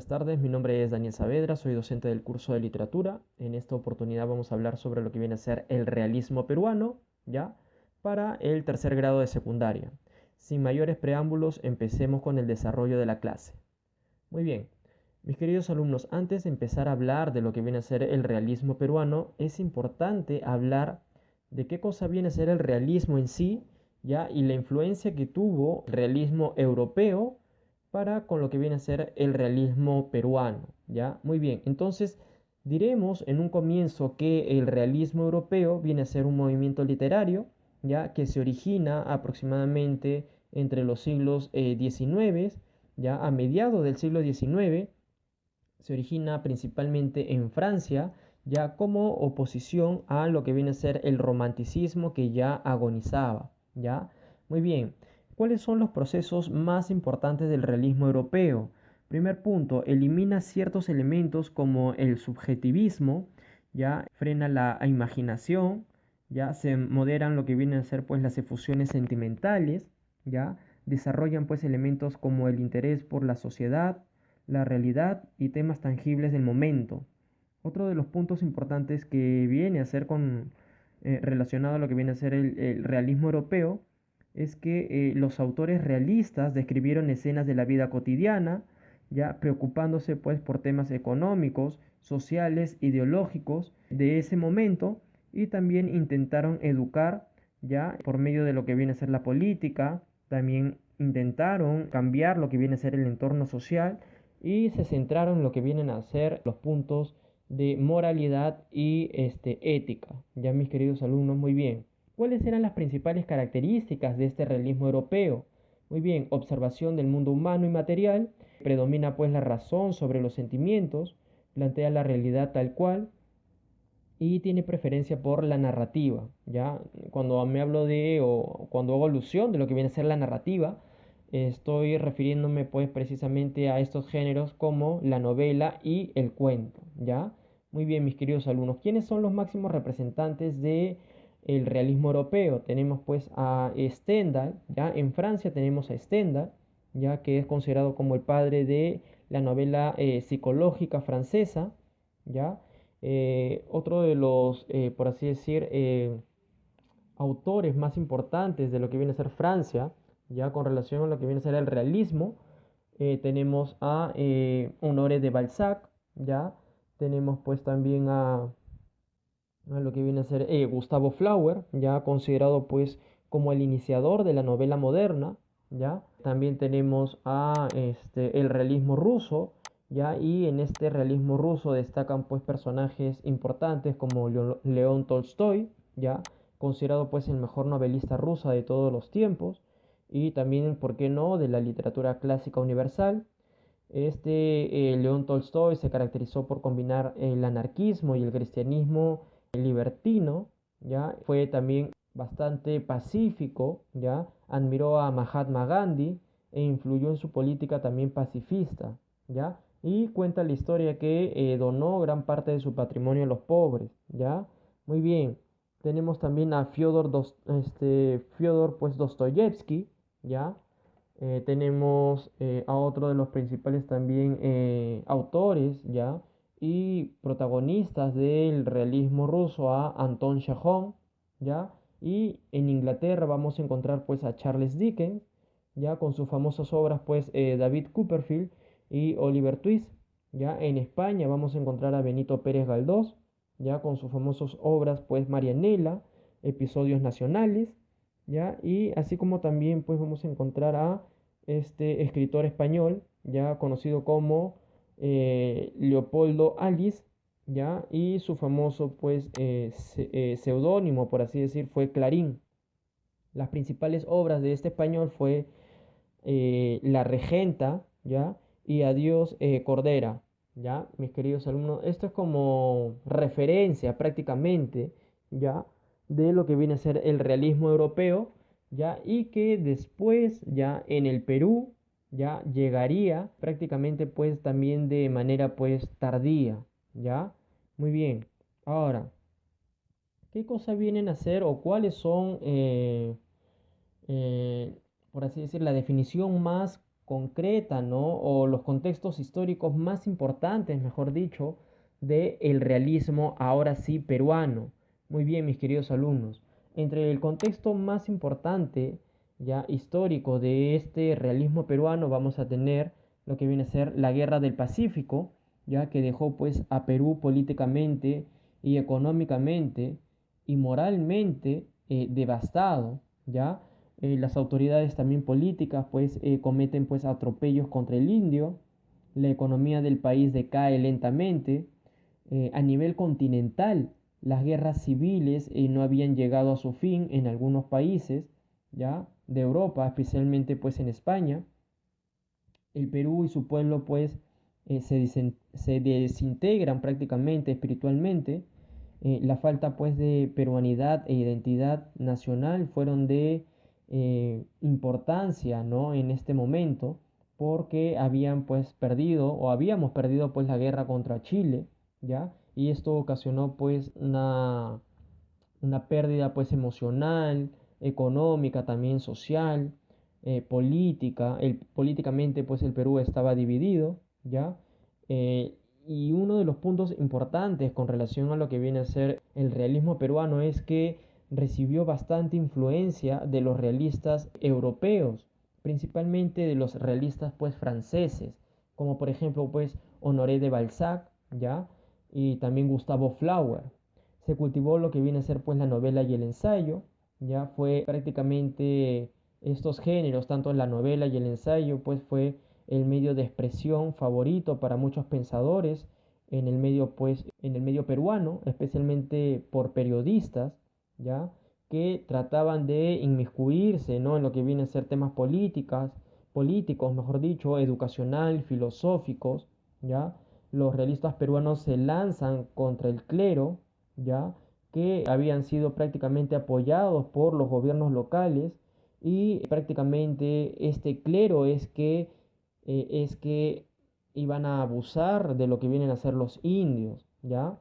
buenas tardes. Mi nombre es Daniel Saavedra, soy docente del curso de literatura. En esta oportunidad vamos a hablar sobre lo que viene a ser el realismo peruano, ¿ya? Para el tercer grado de secundaria. Sin mayores preámbulos, empecemos con el desarrollo de la clase. Muy bien, mis queridos alumnos, antes de empezar a hablar de lo que viene a ser el realismo peruano, es importante hablar de qué cosa viene a ser el realismo en sí, ¿ya? Y la influencia que tuvo el realismo europeo para con lo que viene a ser el realismo peruano, ¿ya? Muy bien, entonces diremos en un comienzo que el realismo europeo viene a ser un movimiento literario, ¿ya? Que se origina aproximadamente entre los siglos XIX, ya a mediados del siglo XIX, se origina principalmente en Francia, ya como oposición a lo que viene a ser el romanticismo que ya agonizaba, ¿ya? Muy bien, ¿cuáles son los procesos más importantes del realismo europeo? Primer punto, elimina ciertos elementos como el subjetivismo, ya frena la imaginación, ya se moderan lo que vienen a ser pues las efusiones sentimentales, ya desarrollan pues elementos como el interés por la sociedad, la realidad y temas tangibles del momento. Otro de los puntos importantes que viene a ser relacionado a lo que viene a ser el realismo europeo es que los autores realistas describieron escenas de la vida cotidiana, ya preocupándose pues por temas económicos, sociales, ideológicos de ese momento, y también intentaron educar ya por medio de lo que viene a ser la política, también intentaron cambiar lo que viene a ser el entorno social y se centraron en lo que vienen a ser los puntos de moralidad y ética. Ya mis queridos alumnos, muy bien. ¿Cuáles eran las principales características de este realismo europeo? Muy bien, observación del mundo humano y material, predomina pues la razón sobre los sentimientos, plantea la realidad tal cual y tiene preferencia por la narrativa, ¿ya? Cuando me hablo de o cuando hago alusión de lo que viene a ser la narrativa, estoy refiriéndome pues precisamente a estos géneros como la novela y el cuento, ¿ya? Muy bien, mis queridos alumnos, ¿quiénes son los máximos representantes de el realismo europeo? Tenemos pues a Stendhal, ¿ya? En Francia tenemos a Stendhal, ya que es considerado como el padre de la novela psicológica francesa, ¿ya? Otro de los, por así decir, autores más importantes de lo que viene a ser Francia, ya con relación a lo que viene a ser el realismo, tenemos a Honoré de Balzac, ya tenemos pues también a lo que viene a ser Gustavo Flaubert, ya considerado pues como el iniciador de la novela moderna, ya también tenemos a el realismo ruso, ya y en este realismo ruso destacan pues personajes importantes como León Tolstoy, ya considerado pues el mejor novelista rusa de todos los tiempos y también, ¿por qué no?, de la literatura clásica universal. León Tolstoy se caracterizó por combinar el anarquismo y el cristianismo libertino, ¿ya? Fue también bastante pacífico, ¿ya? Admiró a Mahatma Gandhi e influyó en su política también pacifista, ¿ya? Y cuenta la historia que donó gran parte de su patrimonio a los pobres, ¿ya? Muy bien. Tenemos también a Fyodor pues Dostoyevsky, ¿ya? Tenemos a otro de los principales también autores, ¿ya? Y protagonistas del realismo ruso, a Anton Chejov, ¿ya? Y en Inglaterra vamos a encontrar pues a Charles Dickens, ¿ya? Con sus famosas obras pues David Copperfield y Oliver Twist, ¿ya? En España vamos a encontrar a Benito Pérez Galdós, ¿ya? Con sus famosas obras pues Marianela, Episodios Nacionales, ¿ya? Y así como también pues vamos a encontrar a este escritor español, ya conocido como Leopoldo Alice, ¿ya? Y su famoso pues seudónimo, por así decir, fue Clarín. Las principales obras de este español fue La Regenta, ¿ya? Y Adiós Cordera, ¿ya? Mis queridos alumnos, esto es como referencia prácticamente, ¿ya? De lo que viene a ser el realismo europeo, ¿ya? Y que después, ya en el Perú, ya llegaría prácticamente pues también de manera pues tardía, ¿ya? Muy bien. Ahora, ¿qué cosas vienen a ser o cuáles son eh, por así decir, la definición más concreta, ¿no? O los contextos históricos más importantes, mejor dicho, del realismo ahora sí peruano. Muy bien, mis queridos alumnos. Entre el contexto más importante, ya histórico de este realismo peruano, vamos a tener lo que viene a ser la Guerra del Pacífico, ya que dejó pues a Perú políticamente y económicamente y moralmente devastado, ya. Las autoridades también políticas pues cometen pues atropellos contra el indio, la economía del país decae lentamente, a nivel continental las guerras civiles no habían llegado a su fin en algunos países, ya, de Europa, especialmente pues en España. El Perú y su pueblo pues se desintegran prácticamente espiritualmente. La falta pues de peruanidad e identidad nacional fueron de importancia, ¿no? En este momento, porque habían pues perdido o habíamos perdido pues la guerra contra Chile, ¿ya? Y esto ocasionó pues una pérdida pues emocional, económica, también social, política. Políticamente pues el Perú estaba dividido, ¿ya? Y uno de los puntos importantes con relación a lo que viene a ser el realismo peruano es que recibió bastante influencia de los realistas europeos, principalmente de los realistas pues franceses, como por ejemplo pues Honoré de Balzac, ¿ya? Y también Gustavo Flaubert. Se cultivó lo que viene a ser pues la novela y el ensayo, ya fue prácticamente estos géneros, tanto la novela y el ensayo, pues fue el medio de expresión favorito para muchos pensadores en el medio pues en el medio peruano, especialmente por periodistas, ya que trataban de inmiscuirse, ¿no? En lo que viene a ser temas políticos, mejor dicho, educacional, filosóficos, ya. Los realistas peruanos se lanzan contra el clero, ya que habían sido prácticamente apoyados por los gobiernos locales y prácticamente este clero es que iban a abusar de lo que vienen a ser los indios, ¿ya?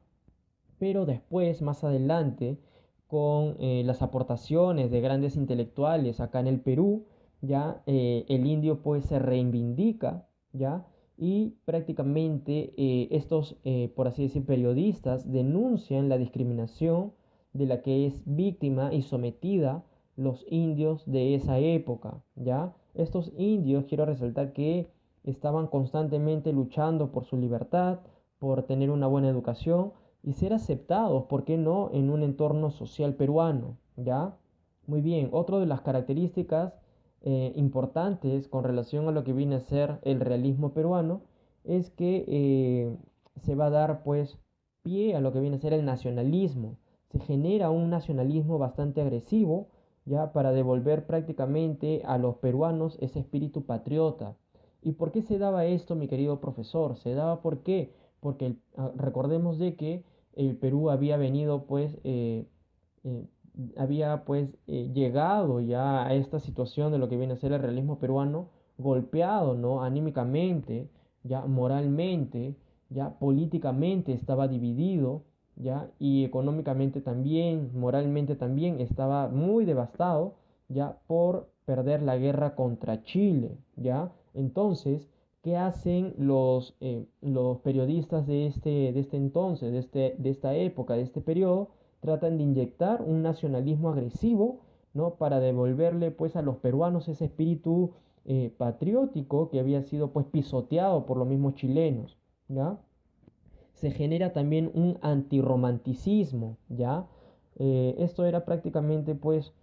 Pero después, más adelante, con las aportaciones de grandes intelectuales acá en el Perú, ya el indio pues se reivindica, ya, y prácticamente estos, por así decir, periodistas denuncian la discriminación de la que es víctima y sometida los indios de esa época, ya. Estos indios, quiero resaltar que estaban constantemente luchando por su libertad, por tener una buena educación, y ser aceptados, ¿por qué no?, en un entorno social peruano, ¿ya? Muy bien, otra de las características importantes con relación a lo que viene a ser el realismo peruano es que se va a dar pues pie a lo que viene a ser el nacionalismo. Se genera un nacionalismo bastante agresivo, ya, para devolver prácticamente a los peruanos ese espíritu patriota. ¿Y por qué se daba esto, mi querido profesor? Se daba porque recordemos de que el Perú había venido pues eh, había pues llegado ya a esta situación de lo que viene a ser el realismo peruano golpeado, ¿no? Anímicamente, ya moralmente, ya políticamente estaba dividido, ya y económicamente también, moralmente también estaba muy devastado, ya por perder la guerra contra Chile, ya. Entonces, ¿qué hacen los periodistas de este entonces, de esta época, de este periodo? Tratan de inyectar un nacionalismo agresivo, ¿no? Para devolverle pues a los peruanos ese espíritu patriótico que había sido pues pisoteado por los mismos chilenos, ¿ya? Se genera también un antirromanticismo, ¿ya? Esto era prácticamente pues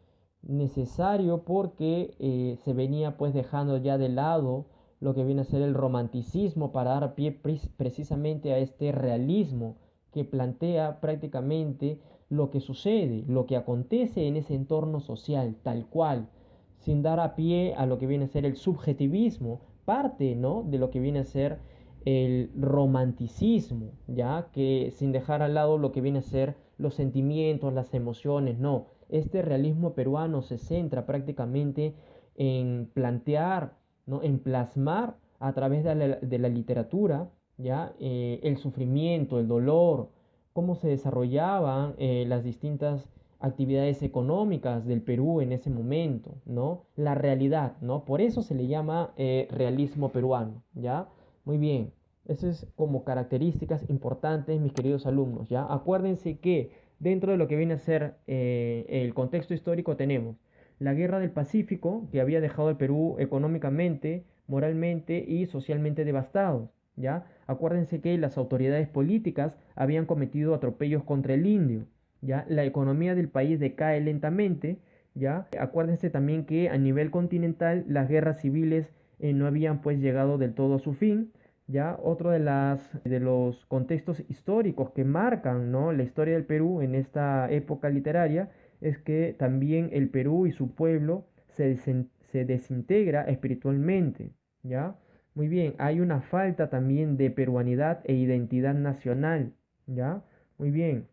necesario porque se venía pues dejando ya de lado lo que viene a ser el romanticismo para dar pie precisamente a este realismo que plantea prácticamente lo que sucede, lo que acontece en ese entorno social, tal cual, sin dar a pie a lo que viene a ser el subjetivismo, parte, ¿no?, de lo que viene a ser el romanticismo, ya que sin dejar al lado lo que viene a ser los sentimientos, las emociones, no. Este realismo peruano se centra prácticamente en plantear, ¿no?, en plasmar a través de la literatura, ya el sufrimiento, el dolor, cómo se desarrollaban las distintas actividades económicas del Perú en ese momento, ¿no? La realidad, ¿no? Por eso se le llama realismo peruano, ¿ya? Muy bien, eso es como características importantes, mis queridos alumnos, ¿ya? Acuérdense que dentro de lo que viene a ser el contexto histórico tenemos la Guerra del Pacífico, que había dejado al Perú económicamente, moralmente y socialmente devastados, ¿ya? Acuérdense que las autoridades políticas habían cometido atropellos contra el indio, ¿ya? La economía del país decae lentamente, ¿ya? Acuérdense también que a nivel continental las guerras civiles no habían pues llegado del todo a su fin, ¿ya? Otro de los contextos históricos que marcan, ¿no?, la historia del Perú en esta época literaria es que también el Perú y su pueblo se desintegra espiritualmente, ¿ya? Muy bien, hay una falta también de peruanidad e identidad nacional, ¿ya? Muy bien.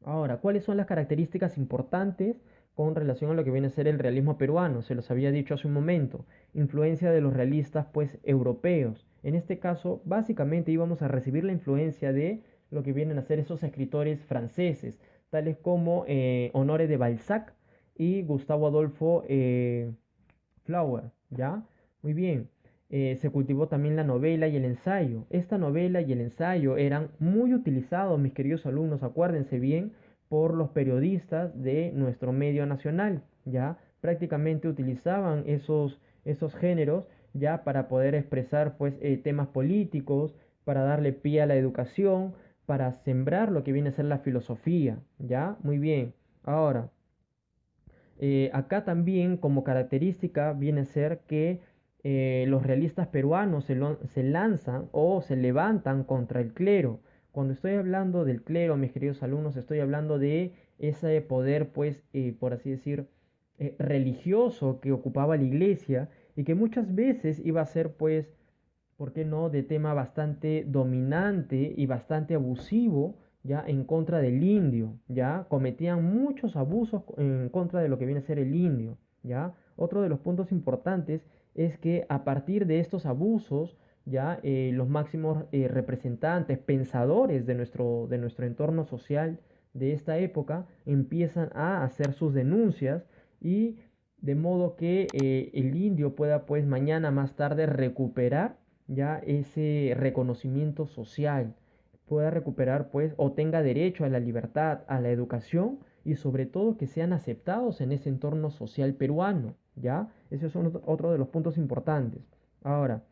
Ahora, ¿cuáles son las características importantes con relación a lo que viene a ser el realismo peruano? Se los había dicho hace un momento. Influencia de los realistas, pues, europeos. En este caso, básicamente íbamos a recibir la influencia de lo que vienen a ser esos escritores franceses, tales como Honoré de Balzac y Gustavo Adolfo Flower, ¿ya? Muy bien. Se cultivó también la novela y el ensayo. Esta novela y el ensayo eran muy utilizados, mis queridos alumnos, acuérdense bien, por los periodistas de nuestro medio nacional, ¿ya? Prácticamente utilizaban esos géneros ya para poder expresar pues temas políticos, para darle pie a la educación, para sembrar lo que viene a ser la filosofía, ¿ya? Muy bien. Ahora, acá también como característica viene a ser que los realistas peruanos se lanzan o se levantan contra el clero. Cuando estoy hablando del clero, mis queridos alumnos, estoy hablando de ese poder, pues, por así decir, religioso que ocupaba la iglesia y que muchas veces iba a ser, pues, ¿por qué no?, de tema bastante dominante y bastante abusivo, ya en contra del indio, ya cometían muchos abusos en contra de lo que viene a ser el indio, ya. Otro de los puntos importantes es que a partir de estos abusos, ya los máximos representantes, pensadores de nuestro entorno social de esta época empiezan a hacer sus denuncias y de modo que el indio pueda pues mañana más tarde recuperar ya ese reconocimiento social, pueda recuperar pues o tenga derecho a la libertad, a la educación y sobre todo que sean aceptados en ese entorno social peruano, ¿ya? Ese es otro de los puntos importantes. Ahora,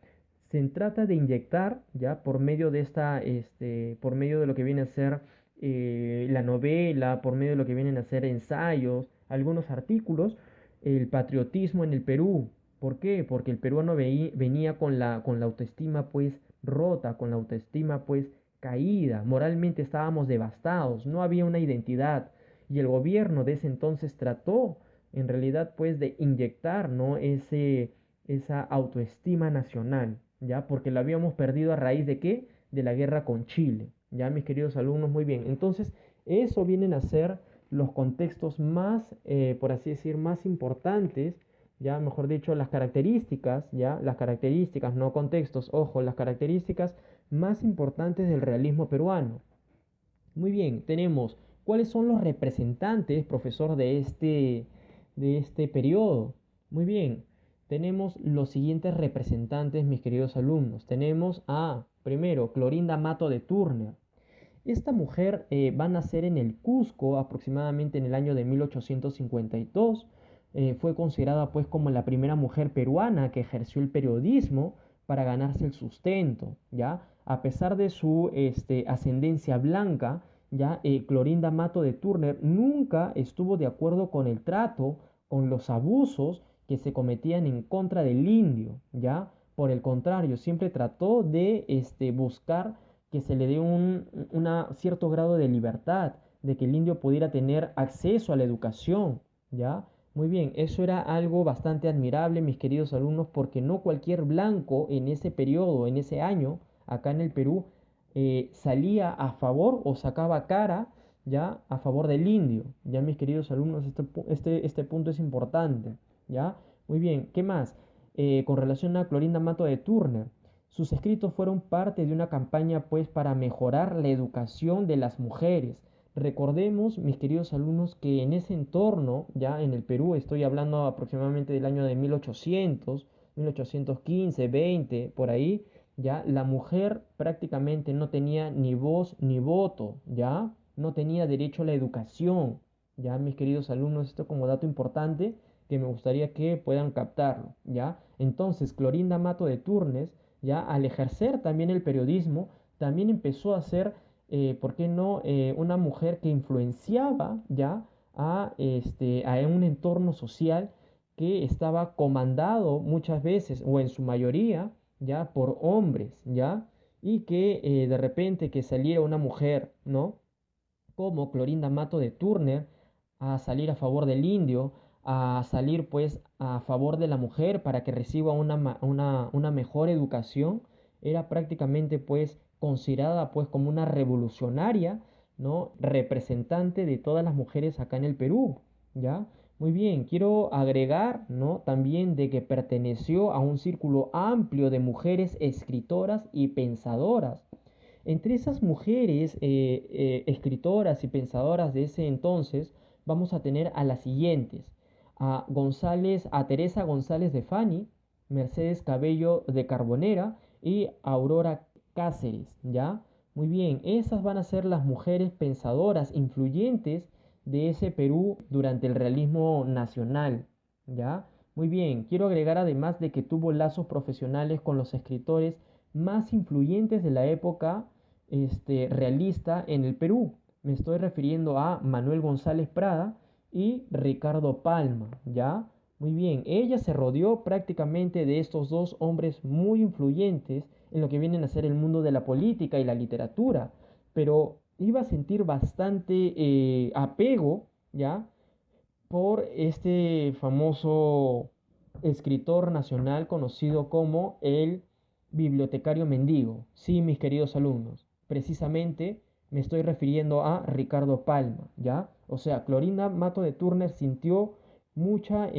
se trata de inyectar, ya, por medio de por medio de lo que viene a ser la novela, por medio de lo que vienen a ser ensayos, algunos artículos, el patriotismo en el Perú. ¿Por qué? Porque el peruano venía con la autoestima pues rota, con la autoestima pues caída, moralmente estábamos devastados, no había una identidad y el gobierno de ese entonces trató en realidad pues de inyectar, ¿no?, esa autoestima nacional, ¿ya? Porque la habíamos perdido a raíz de qué? De la guerra con Chile, ¿ya, mis queridos alumnos? Muy bien, entonces eso vienen a ser los contextos más, por así decir, más importantes, ya, mejor dicho, las características, ya, las características, no contextos, ojo, las características más importantes del realismo peruano. Muy bien, tenemos cuáles son los representantes, profesor, de este periodo. Muy bien, tenemos los siguientes representantes, mis queridos alumnos. Tenemos a, primero, Clorinda Mato de Turner. Esta mujer va a nacer en el Cusco aproximadamente en el año de 1852. Fue considerada pues como la primera mujer peruana que ejerció el periodismo para ganarse el sustento, ¿ya? A pesar de su ascendencia blanca, ya Clorinda Mato de Turner nunca estuvo de acuerdo con el trato, con los abusos que se cometían en contra del indio, ¿ya? Por el contrario, siempre trató de buscar que se le dé un cierto grado de libertad, de que el indio pudiera tener acceso a la educación, ¿ya? Muy bien, eso era algo bastante admirable, mis queridos alumnos, porque no cualquier blanco en ese periodo, en ese año, acá en el Perú, salía a favor o sacaba cara, ¿ya?, a favor del indio, ¿ya, mis queridos alumnos? Este punto es importante, ¿ya? Muy bien, ¿qué más? Con relación a Clorinda Mato de Turner, sus escritos fueron parte de una campaña pues para mejorar la educación de las mujeres. Recordemos, mis queridos alumnos, que en ese entorno, ya en el Perú, estoy hablando aproximadamente del año de 1800, 1815, 20, por ahí, ya la mujer prácticamente no tenía ni voz ni voto, ya no tenía derecho a la educación. Ya, mis queridos alumnos, esto como dato importante que me gustaría que puedan captarlo, ya. Entonces, Clorinda Mato de Turnes, ya al ejercer también el periodismo, también empezó a ser, ¿por qué no?, una mujer que influenciaba ya a un entorno social que estaba comandado muchas veces o en su mayoría ya por hombres, ya, y que de repente que saliera una mujer, ¿no? Como Clorinda Mato de Turner a salir a favor del indio, a salir pues a favor de la mujer para que reciba una mejor educación, era prácticamente pues considerada pues como una revolucionaria, ¿no? Representante de todas las mujeres acá en el Perú, ¿ya? Muy bien, quiero agregar, ¿no? También de que perteneció a un círculo amplio de mujeres escritoras y pensadoras. Entre esas mujeres escritoras y pensadoras de ese entonces, vamos a tener a las siguientes: a Teresa González de Fani, Mercedes Cabello de Carbonera y Aurora Cáceres, ¿ya? Muy bien, esas van a ser las mujeres pensadoras influyentes de ese Perú durante el realismo nacional, ¿ya? Muy bien, quiero agregar además de que tuvo lazos profesionales con los escritores más influyentes de la época realista en el Perú. Me estoy refiriendo a Manuel González Prada y Ricardo Palma, ¿ya? Muy bien, ella se rodeó prácticamente de estos dos hombres muy influyentes en lo que vienen a ser el mundo de la política y la literatura, pero iba a sentir bastante apego, ¿ya? Por este famoso escritor nacional conocido como el bibliotecario mendigo. Sí, mis queridos alumnos, precisamente me estoy refiriendo a Ricardo Palma, ¿ya? O sea, Clorinda Mato de Turner sintió mucha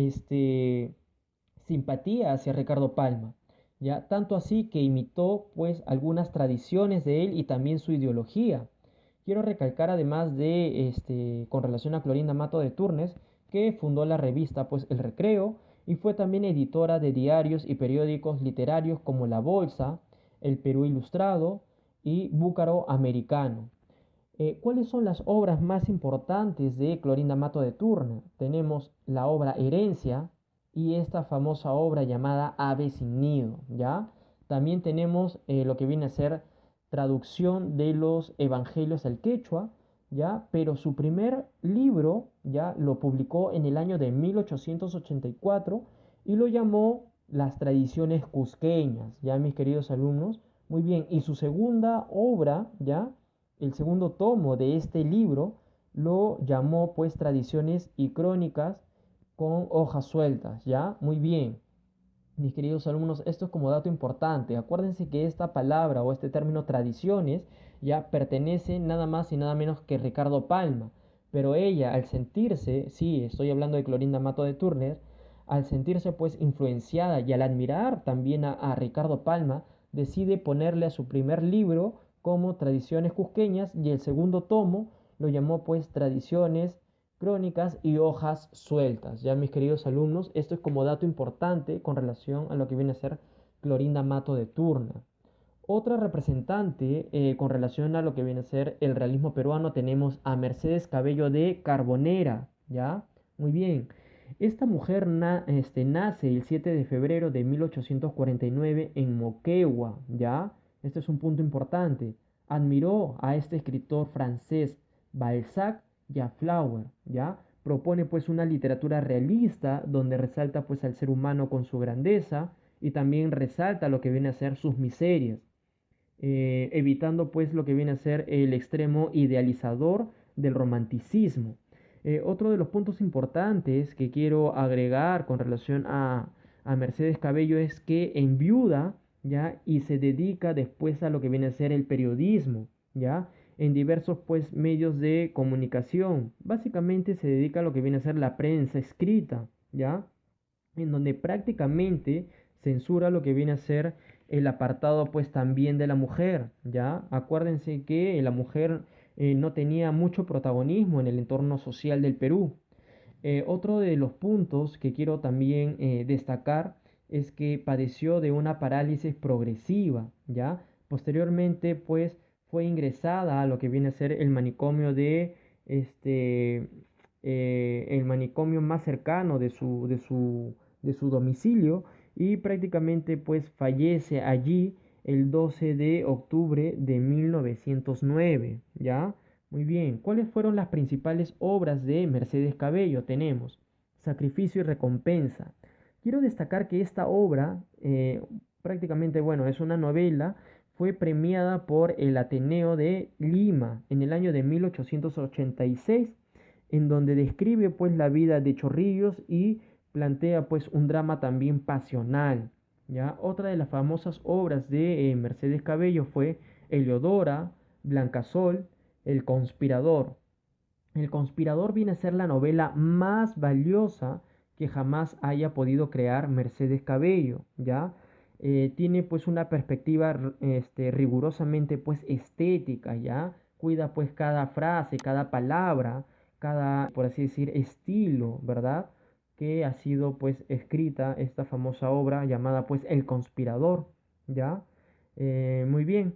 simpatía hacia Ricardo Palma, ¿ya? Tanto así que imitó pues algunas tradiciones de él y también su ideología. Quiero recalcar además de con relación a Clorinda Mato de Turnes, que fundó la revista pues El Recreo y fue también editora de diarios y periódicos literarios como La Bolsa, El Perú Ilustrado y Búcaro Americano. ¿Cuáles son las obras más importantes de Clorinda Mato de Turner? Tenemos la obra Herencia y esta famosa obra llamada Ave sin nido, ¿ya? También tenemos lo que viene a ser traducción de los evangelios al quechua, ¿ya? Pero su primer libro, ¿ya? Lo publicó en el año de 1884 y lo llamó Las tradiciones cusqueñas, ¿ya, mis queridos alumnos? Muy bien, y su segunda obra, ¿ya? El segundo tomo de este libro lo llamó pues Tradiciones y Crónicas con hojas sueltas, ¿ya? Muy bien. Mis queridos alumnos, esto es como dato importante. Acuérdense que esta palabra o este término tradiciones ya pertenece nada más y nada menos que Ricardo Palma. Pero ella, al sentirse, sí, estoy hablando de Clorinda Mato de Turner, al sentirse pues influenciada y al admirar también a Ricardo Palma, decide ponerle a su primer libro como Tradiciones Cusqueñas y el segundo tomo lo llamó pues Tradiciones, Crónicas y hojas sueltas. Ya, mis queridos alumnos, esto es como dato importante con relación a lo que viene a ser Clorinda Mato de Turner. Otra representante con relación a lo que viene a ser el realismo peruano tenemos a Mercedes Cabello de Carbonera, ¿ya? Muy bien. Esta mujer nace el 7 de febrero de 1849 en Moquegua, ¿ya? Este es un punto importante. Admiró a este escritor francés Balzac y a Flower, ¿ya? Propone pues una literatura realista donde resalta pues al ser humano con su grandeza y también resalta lo que viene a ser sus miserias, evitando pues lo que viene a ser el extremo idealizador del romanticismo. Otro de los puntos importantes que quiero agregar con relación a Mercedes Cabello es que enviuda, ¿ya? Y se dedica después a lo que viene a ser el periodismo, ¿ya? En diversos pues medios de comunicación. Básicamente se dedica a lo que viene a ser la prensa escrita, ¿ya? En donde prácticamente censura lo que viene a ser el apartado pues también de la mujer, ¿ya? Acuérdense que la mujer no tenía mucho protagonismo en el entorno social del Perú. Otro de los puntos que quiero también destacar es que padeció de una parálisis progresiva, ¿ya? Posteriormente, pues, fue ingresada a lo que viene a ser el manicomio este, el manicomio más cercano de su domicilio y prácticamente, pues, fallece allí el 12 de octubre de 1909, ¿ya? Muy bien, ¿cuáles fueron las principales obras de Mercedes Cabello? Tenemos Sacrificio y Recompensa. Quiero destacar que esta obra, prácticamente, bueno, es una novela, fue premiada por el Ateneo de Lima en el año de 1886, en donde describe pues la vida de Chorrillos y plantea pues un drama también pasional. ¿Ya? Otra de las famosas obras de Mercedes Cabello fue Heliodora, Blancasol, El Conspirador. El Conspirador viene a ser la novela más valiosa que jamás haya podido crear Mercedes Cabello, ¿ya? Tiene pues una perspectiva rigurosamente pues estética, ¿ya? Cuida pues cada frase, cada palabra, cada, por así decir, estilo, ¿verdad? Que ha sido pues escrita esta famosa obra llamada pues El Conspirador, ¿ya? Muy bien.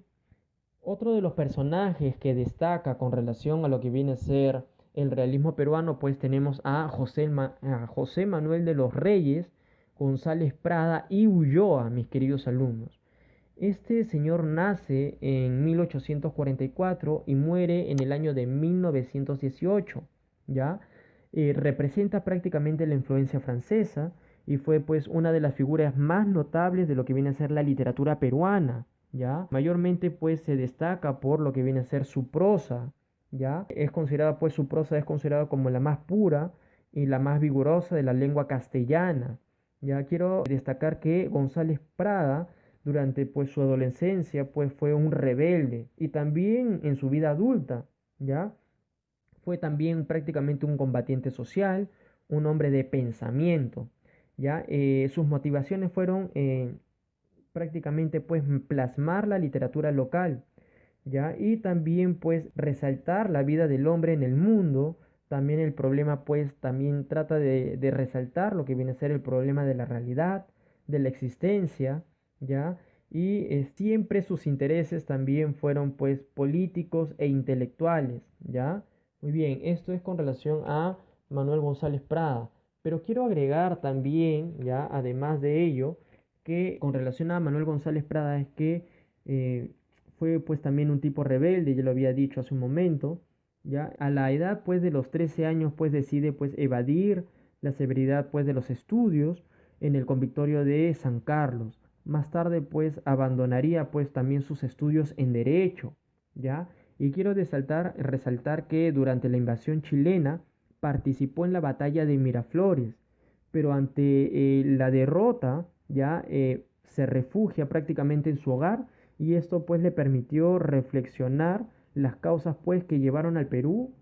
Otro de los personajes que destaca con relación a lo que viene a ser el realismo peruano, pues tenemos a José Manuel de los Reyes, González Prada y Ulloa, mis queridos alumnos. Este señor nace en 1844 y muere en el año de 1918, ¿ya? Representa prácticamente la influencia francesa y fue pues una de las figuras más notables de lo que viene a ser la literatura peruana, ¿ya? Mayormente pues se destaca por lo que viene a ser su prosa, ¿ya? Es considerada pues su prosa es considerada como la más pura y la más vigorosa de la lengua castellana. Ya quiero destacar que González Prada durante pues su adolescencia pues fue un rebelde y también en su vida adulta, ¿ya? Fue también prácticamente un combatiente social, un hombre de pensamiento, ¿ya? Sus motivaciones fueron prácticamente pues plasmar la literatura local, ¿ya? Y también pues resaltar la vida del hombre en el mundo. También el problema pues también trata de resaltar lo que viene a ser el problema de la realidad, de la existencia, ¿ya? Y siempre sus intereses también fueron pues políticos e intelectuales, ¿ya? Muy bien, esto es con relación a Manuel González Prada. Pero quiero agregar también, ya, además de ello, que con relación a Manuel González Prada es que fue pues también un tipo rebelde, ya lo había dicho hace un momento, ya a la edad pues de los 13 años pues decide pues evadir la severidad pues de los estudios en el convictorio de San Carlos. Más tarde pues abandonaría pues también sus estudios en derecho, ya. Y quiero resaltar que durante la invasión chilena participó en la batalla de Miraflores, pero ante la derrota ya se refugia prácticamente en su hogar y esto pues le permitió reflexionar las causas pues que llevaron al Perú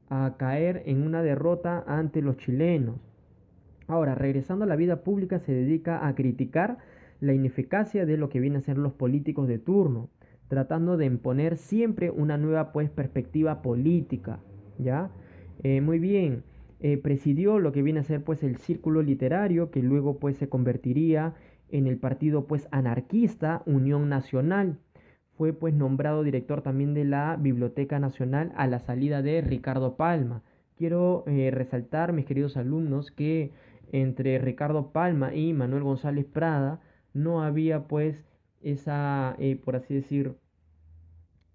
a caer en una derrota ante los chilenos. Ahora, regresando a la vida pública, se dedica a criticar la ineficacia de lo que vienen a ser los políticos de turno, tratando de imponer siempre una nueva pues perspectiva política, ¿ya? Muy bien, presidió lo que viene a ser pues el círculo literario que luego pues se convertiría en el partido pues anarquista Unión Nacional. Fue pues nombrado director también de la Biblioteca Nacional a la salida de Ricardo Palma. Quiero resaltar, mis queridos alumnos, que entre Ricardo Palma y Manuel González Prada no había pues esa, por así decir,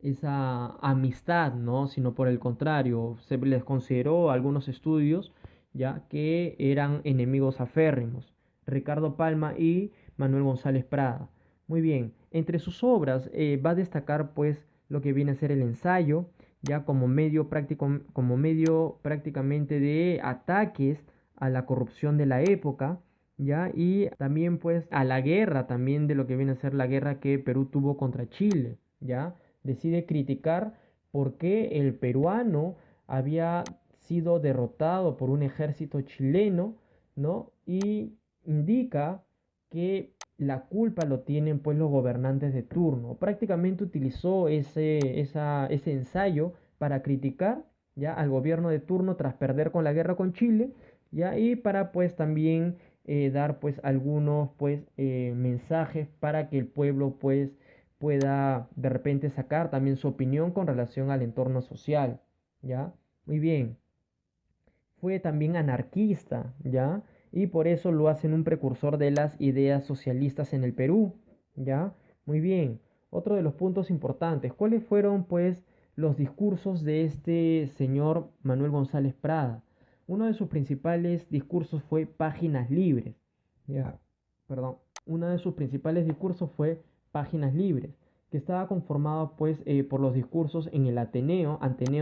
esa amistad, ¿no? Sino por el contrario, se les consideró algunos estudios ya que eran enemigos aférrimos, Ricardo Palma y Manuel González Prada. Muy bien, entre sus obras va a destacar pues lo que viene a ser el ensayo, ya como medio práctico, como medio prácticamente de ataques a la corrupción de la época, ya, y también pues a la guerra también de lo que viene a ser la guerra que Perú tuvo contra Chile, ya decide criticar por qué el peruano había sido derrotado por un ejército chileno, ¿no? Y indica que la culpa lo tienen pues los gobernantes de turno. Prácticamente utilizó ese ensayo para criticar ya al gobierno de turno tras perder con la guerra con Chile, ya, y para pues también dar pues algunos pues mensajes para que el pueblo pues pueda de repente sacar también su opinión con relación al entorno social, ya. Muy bien. Fue también anarquista, ¿ya? Y por eso lo hacen un precursor de las ideas socialistas en el Perú, ¿ya? Muy bien. Otro de los puntos importantes, ¿cuáles fueron, pues, los discursos de este señor Manuel González Prada? Uno de sus principales discursos fue Páginas Libres, ¿ya? Perdón. Uno de sus principales discursos fue Páginas Libres, que estaba conformado, pues, por los discursos en el Ateneo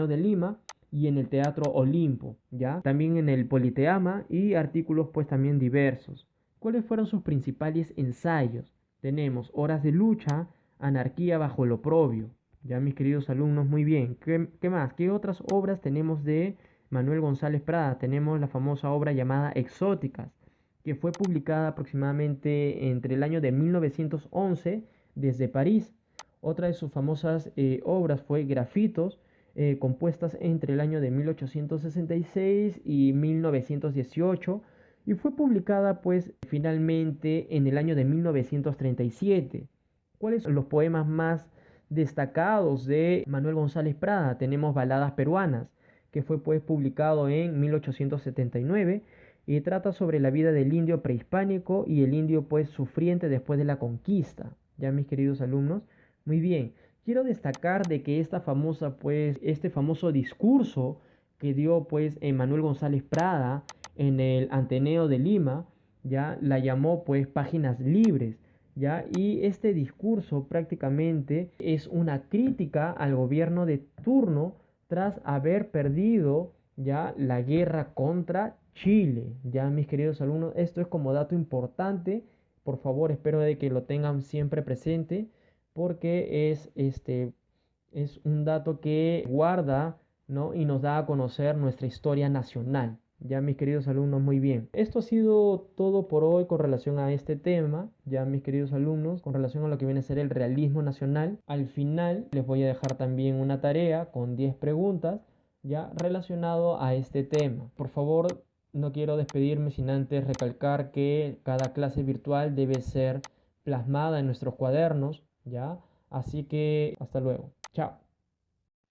de Lima, y en el Teatro Olimpo, ¿ya? También en el Politeama y artículos pues también diversos. ¿Cuáles fueron sus principales ensayos? Tenemos Horas de lucha, Anarquía bajo el oprobio, ya mis queridos alumnos, muy bien. ¿Qué más? ¿Qué otras obras tenemos de Manuel González Prada? Tenemos la famosa obra llamada Exóticas, que fue publicada aproximadamente entre el año de 1911 desde París. Otra de sus famosas obras fue Grafitos, compuestas entre el año de 1866 y 1918, y fue publicada pues finalmente en el año de 1937. ¿Cuáles son los poemas más destacados de Manuel González Prada? Tenemos Baladas Peruanas, que fue pues publicado en 1879 y trata sobre la vida del indio prehispánico y el indio pues sufriente después de la conquista. Ya mis queridos alumnos, muy bien. Quiero destacar de que esta famosa, pues, este famoso discurso que dio, pues, Manuel González Prada en el Ateneo de Lima, ya la llamó, pues, Páginas Libres, ya, y este discurso prácticamente es una crítica al gobierno de turno tras haber perdido ya la guerra contra Chile. Ya, mis queridos alumnos, esto es como dato importante. Por favor, espero de que lo tengan siempre presente porque es un dato que guarda, ¿no? Y nos da a conocer nuestra historia nacional. Ya mis queridos alumnos, muy bien. Esto ha sido todo por hoy con relación a este tema, ya mis queridos alumnos, con relación a lo que viene a ser el realismo nacional. Al final les voy a dejar también una tarea con 10 preguntas ya relacionado a este tema. Por favor, no quiero despedirme sin antes recalcar que cada clase virtual debe ser plasmada en nuestros cuadernos, ¿ya? Así que hasta luego. Chao.